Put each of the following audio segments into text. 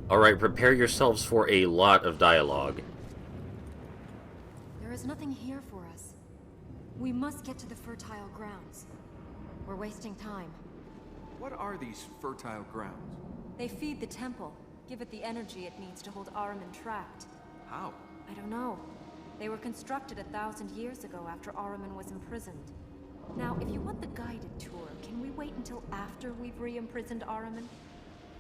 Alright, prepare yourselves for a lot of dialogue. There is nothing here for us. We must get to the fertile grounds. We're wasting time. What are these fertile grounds? They feed the temple, give it the energy it needs to hold Ahriman trapped. How? I don't know. They were constructed 1,000 years ago after Ahriman was imprisoned. Now, if you want the guided tour, can we wait until after we've re-imprisoned Ahriman?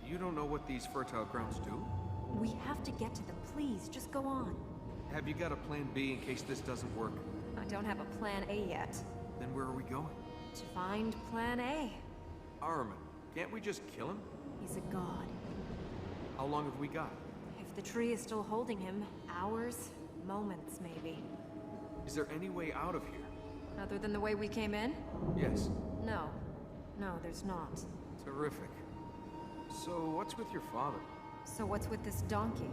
You don't know what these fertile grounds do? We have to get to them, please. Just go on. Have you got a plan B in case this doesn't work? I don't have a plan A yet. Then where are we going? To find plan A. Ahriman, can't we just kill him? He's a god. How long have we got? If the tree is still holding him, hours, moments maybe. Is there any way out of here? Other than the way we came in? Yes. No. No, there's not. Terrific. So, what's with your father? So what's with this donkey?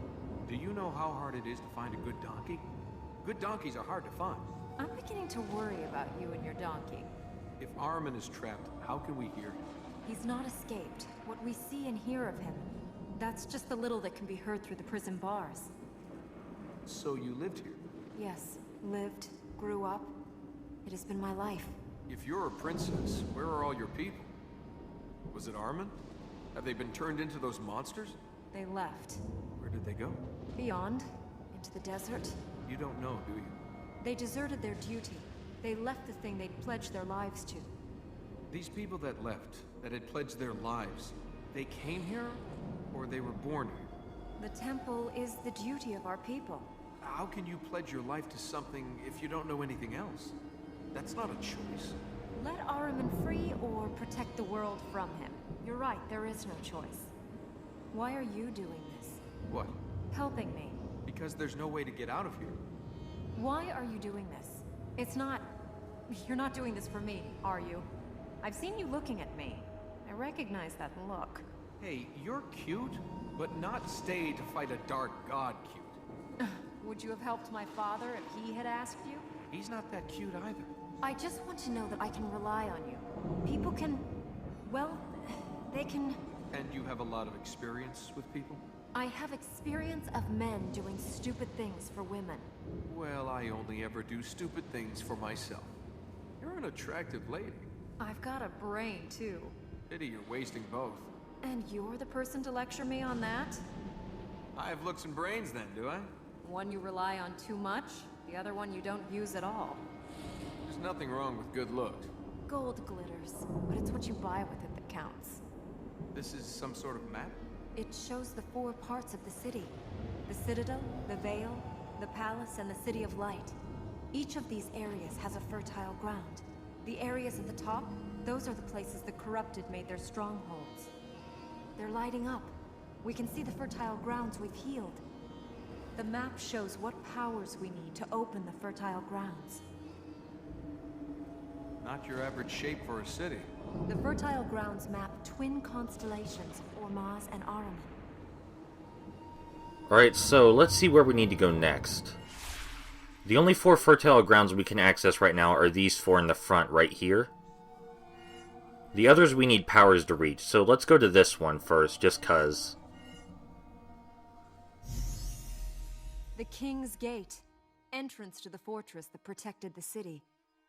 Do you know how hard it is to find a good donkey? Good donkeys are hard to find. I'm beginning to worry about you and your donkey. If Ahriman is trapped, how can we hear him? He's not escaped. What we see and hear of him, that's just the little that can be heard through the prison bars. So you lived here? Yes, lived, grew up. It has been my life. If you're a princess, where are all your people? Was it Ahriman? Have they been turned into those monsters? They left. Where did they go? Beyond, into the desert. You don't know, do you? They deserted their duty. They left the thing they'd pledged their lives to. These people that left, that had pledged their lives, they came here, or they were born here? The temple is the duty of our people. How can you pledge your life to something if you don't know anything else? That's not a choice. Let Ahriman free or protect the world from him. You're right, there is no choice. Why are you doing this? What? Helping me. Because there's no way to get out of here. Why are you doing this? It's not... You're not doing this for me, are you? I've seen you looking at me. I recognize that look. Hey, you're cute, but not stay to fight a dark god cute. Would you have helped my father if he had asked you? He's not that cute either. I just want to know that I can rely on you. People can... well, they can... And you have a lot of experience with people? I have experience of men doing stupid things for women. Well, I only ever do stupid things for myself. You're an attractive lady. I've got a brain, too. Pity you're wasting both. And you're the person to lecture me on that? I have looks and brains then, do I? One you rely on too much, the other one you don't use at all. There's nothing wrong with good looks. Gold glitters, but it's what you buy with it that counts. This is some sort of map? It shows the 4 parts of the city. The Citadel, the Vale, the Palace, and the City of Light. Each of these areas has a fertile ground. The areas at the top, those are the places the corrupted made their strongholds. They're lighting up. We can see the fertile grounds we've healed. The map shows what powers we need to open the fertile grounds. Not your average shape for a city. The fertile grounds map twin constellations of Ormazd and Ahriman. Alright, so let's see where we need to go next. The only 4 fertile grounds we can access right now are these 4 in the front right here. The others we need powers to reach, so let's go to this one first, just cuz. The King's Gate. Entrance to the fortress that protected the city.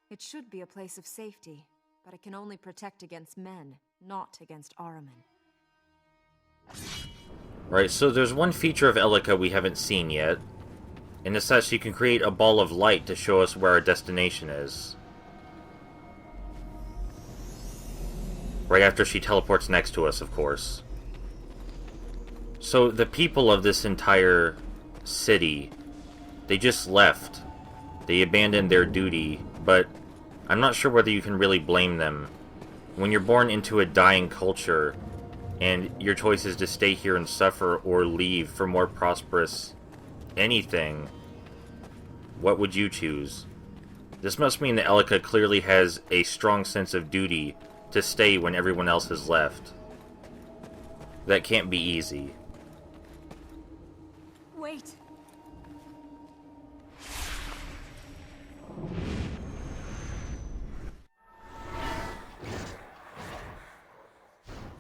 It should be a place of safety, but it can only protect against men, not against Ahriman. Right, so there's one feature of Elika we haven't seen yet, and it's that she can create a ball of light to show us where our destination is. Right after she teleports next to us, of course. So the people of this entire city, they just left. They abandoned their duty, but I'm not sure whether you can really blame them. When you're born into a dying culture, and your choice is to stay here and suffer or leave for more prosperous anything, what would you choose? This must mean that Elika clearly has a strong sense of duty to stay when everyone else has left. That can't be easy. Wait!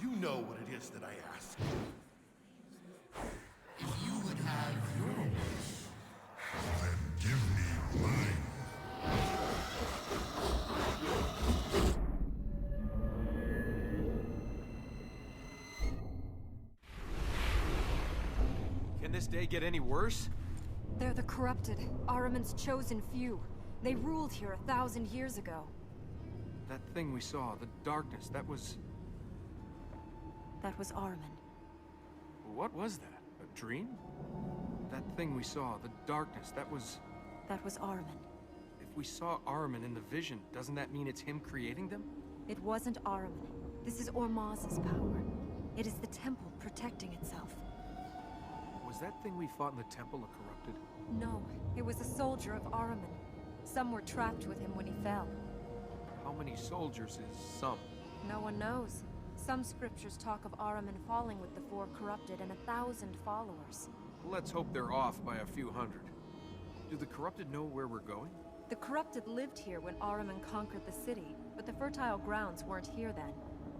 You know what it is that I ask. this day get any worse? They're the corrupted, Ahriman's chosen few. They ruled here 1,000 years ago. That thing we saw, the darkness, that was Ahriman. what was that? A dream? That thing we saw, the darkness, that was Ahriman. If we saw Ahriman in the vision, doesn't that mean it's him creating them? It wasn't Ahriman. This is Ormazd's power. It is the temple protecting itself. Was that thing we fought in the temple a corrupted? No, it was a soldier of Ahriman. Some were trapped with him when he fell. How many soldiers is some? No one knows. Some scriptures talk of Ahriman falling with the 4 corrupted and 1,000 followers. Let's hope they're off by a few hundred. Do the corrupted know where we're going? The corrupted lived here when Ahriman conquered the city, but the fertile grounds weren't here then.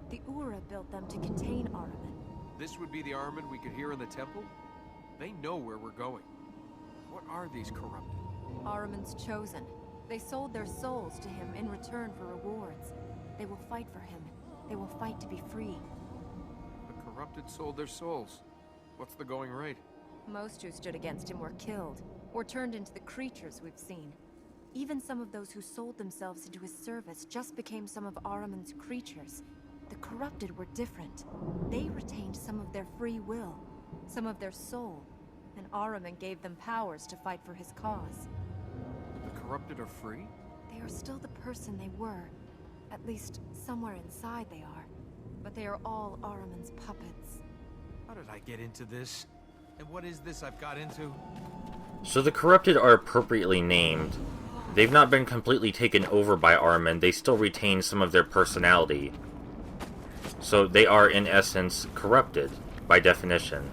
The Ura built them to contain Ahriman. This would be the Ahriman we could hear in the temple? They know where we're going. What are these corrupted? Ahriman's chosen. They sold their souls to him in return for rewards. They will fight for him. They will fight to be free. The corrupted sold their souls. What's the going rate? Most who stood against him were killed, or turned into the creatures we've seen. Even some of those who sold themselves into his service just became some of Ahriman's creatures. The corrupted were different. They retained some of their free will, some of their soul, and Ahriman gave them powers to fight for his cause. The corrupted are free? They are still the person they were. At least, somewhere inside they are. But they are all Ahriman's puppets. How did I get into this? And what is this I've got into? So the corrupted are appropriately named. They've not been completely taken over by Ahriman, they still retain some of their personality. So they are, in essence, corrupted, by definition.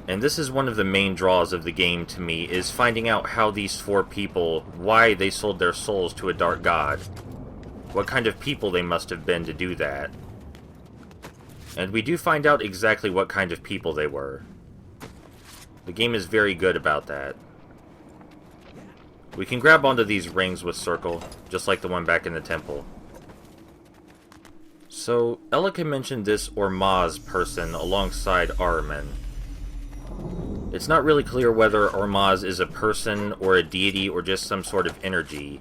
And this is one of the main draws of the game to me, is finding out how these 4 people, why they sold their souls to a dark god. What kind of people they must have been to do that. And we do find out exactly what kind of people they were. The game is very good about that. We can grab onto these rings with circle, just like the one back in the temple. So, Elika mentioned this Ormazd person alongside Ahriman. It's not really clear whether Ormazd is a person or a deity or just some sort of energy.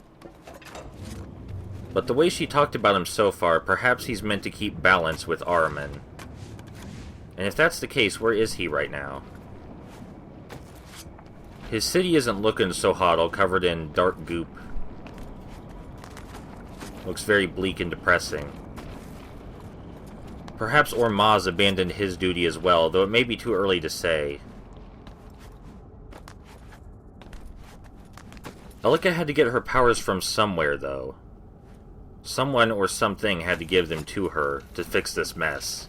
But the way she talked about him so far, perhaps he's meant to keep balance with Ahriman. And if that's the case, where is he right now? His city isn't looking so hot, all covered in dark goop. Looks very bleak and depressing. Perhaps Ormazd abandoned his duty as well, though it may be too early to say. Elika had to get her powers from somewhere, though. Someone or something had to give them to her to fix this mess.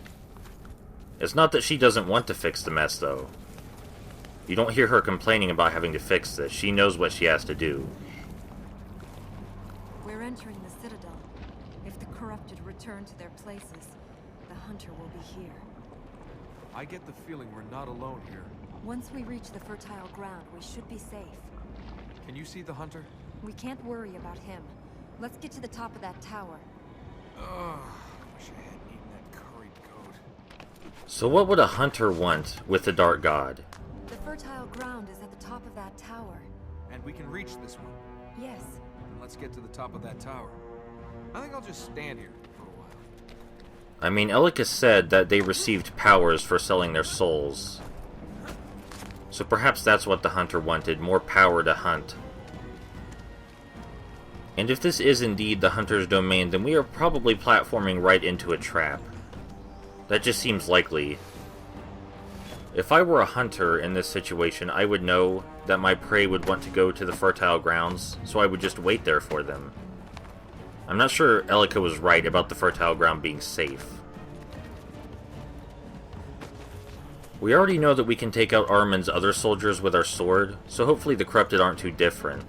It's not that she doesn't want to fix the mess, though. You don't hear her complaining about having to fix this. She knows what she has to do. We're entering the Citadel. If the corrupted return to their places, the Hunter will be here. I get the feeling we're not alone here. Once we reach the fertile ground, we should be safe. Can you see the hunter? We can't worry about him. Let's get to the top of that tower. Ugh, wish I hadn't eaten that curried goat. So what would a hunter want with the Dark God? The fertile ground is at the top of that tower. And we can reach this one. Yes. Then let's get to the top of that tower. I think I'll just stand here for a while. I mean, Elika said that they received powers for selling their souls. So perhaps that's what the hunter wanted, more power to hunt. And if this is indeed the hunter's domain, then we are probably platforming right into a trap. That just seems likely. If I were a hunter in this situation, I would know that my prey would want to go to the fertile grounds, so I would just wait there for them. I'm not sure Elika was right about the fertile ground being safe. We already know that we can take out Ahriman's other soldiers with our sword, so hopefully the corrupted aren't too different.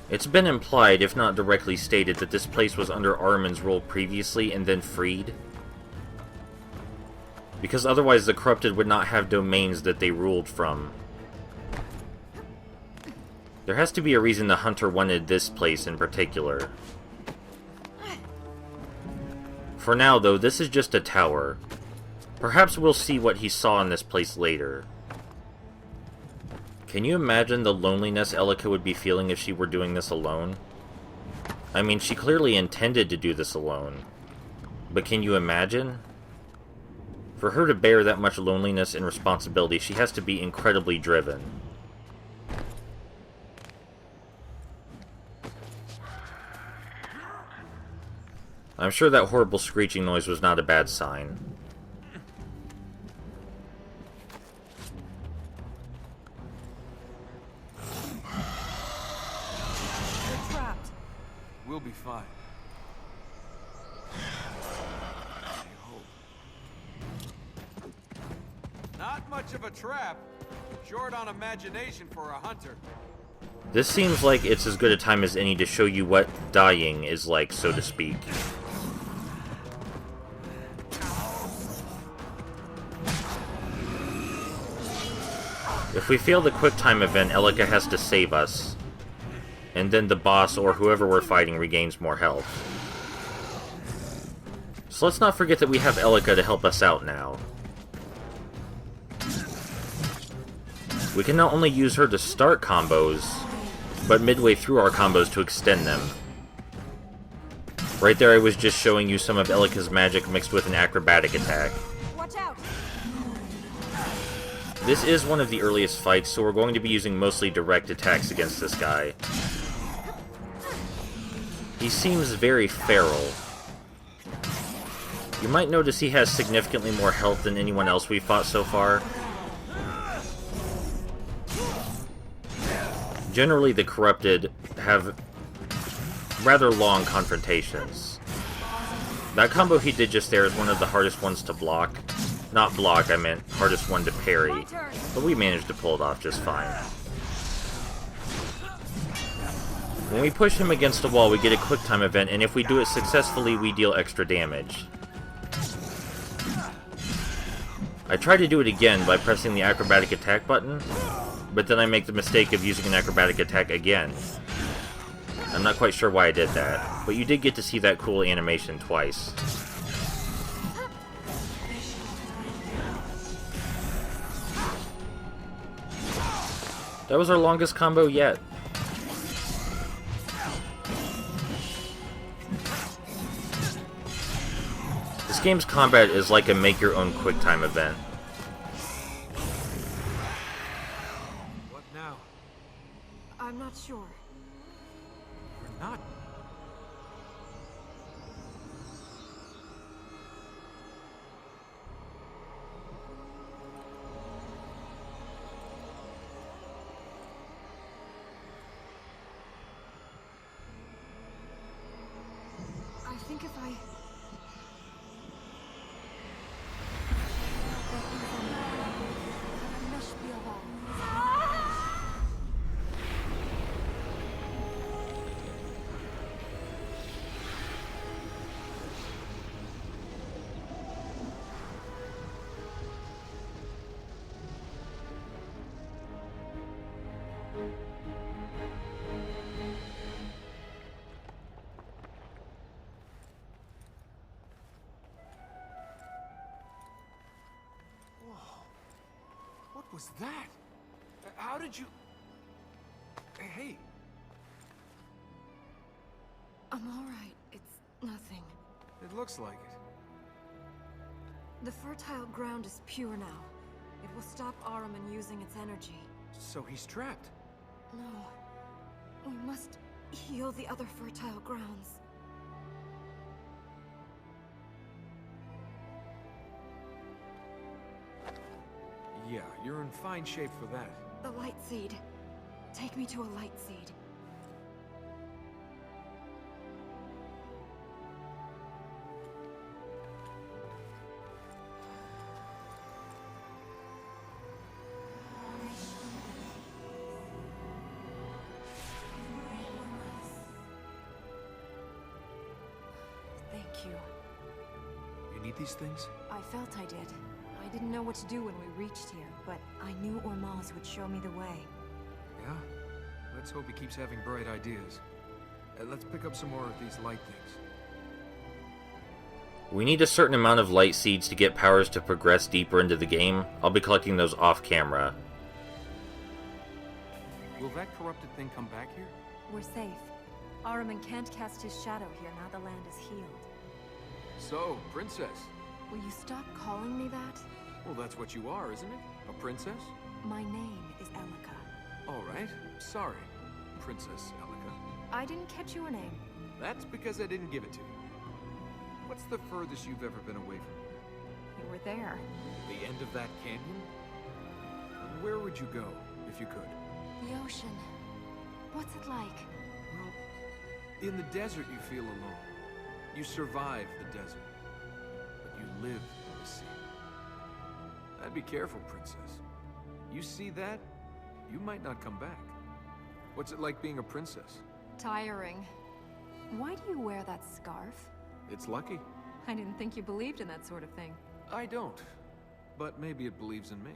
It's been implied, if not directly stated, that this place was under Ahriman's rule previously and then freed. Because otherwise the corrupted would not have domains that they ruled from. There has to be a reason the hunter wanted this place in particular. For now, though, this is just a tower. Perhaps we'll see what he saw in this place later. Can you imagine the loneliness Elika would be feeling if she were doing this alone? I mean, she clearly intended to do this alone. But can you imagine? For her to bear that much loneliness and responsibility, she has to be incredibly driven. I'm sure that horrible screeching noise was not a bad sign. We're trapped. We'll be fine. I hope. Not much of a trap. Short on imagination for a hunter. This seems like it's as good a time as any to show you what dying is like, so to speak. If we fail the quick time event, Elika has to save us. And then the boss, or whoever we're fighting, regains more health. So let's not forget that we have Elika to help us out now. We can not only use her to start combos, but midway through our combos to extend them. Right there I was just showing you some of Elika's magic mixed with an acrobatic attack. Watch out! This is one of the earliest fights, so we're going to be using mostly direct attacks against this guy. He seems very feral. You might notice he has significantly more health than anyone else we've fought so far. Generally, the corrupted have rather long confrontations. That combo he did just there is one of the hardest ones to block. Not block, I meant hardest one to parry. But we managed to pull it off just fine. When we push him against a wall, we get a quick time event, and if we do it successfully, we deal extra damage. I tried to do it again by pressing the acrobatic attack button, but then I make the mistake of using an acrobatic attack again. I'm not quite sure why I did that, but you did get to see that cool animation twice. That was our longest combo yet. This game's combat is like a make-your-own quick-time event. What now? I'm not sure. We're not. I think if I... What was that? How did you... Hey. I'm alright. It's nothing. It looks like it. The fertile ground is pure now. It will stop Ahriman using its energy. So he's trapped. No. We must heal the other fertile grounds. Yeah, you're in fine shape for that. The light seed. Take me to a light seed. Thank you. You need these things? I felt I did. I didn't know what to do when we reached here, but I knew Ormazd would show me the way. Yeah? Let's hope he keeps having bright ideas. Let's pick up some more of these light things. We need a certain amount of light seeds to get powers to progress deeper into the game. I'll be collecting those off camera. Will that corrupted thing come back here? We're safe. Ahriman can't cast his shadow here now the land is healed. So, princess. Will you stop calling me that? Well, that's what you are, isn't it? A princess? My name is Elika. All right. Sorry, Princess Elika. I didn't catch your name. That's because I didn't give it to you. What's the furthest you've ever been away from here? You were there. The end of that canyon? Where would you go, if you could? The ocean. What's it like? Well, in the desert you feel alone. You survive the desert. But you live in the sea. I'd be careful, princess. You see that, you might not come back. What's it like being a princess? Tiring. Why do you wear that scarf? It's lucky. I didn't think you believed in that sort of thing. I don't. But maybe it believes in me.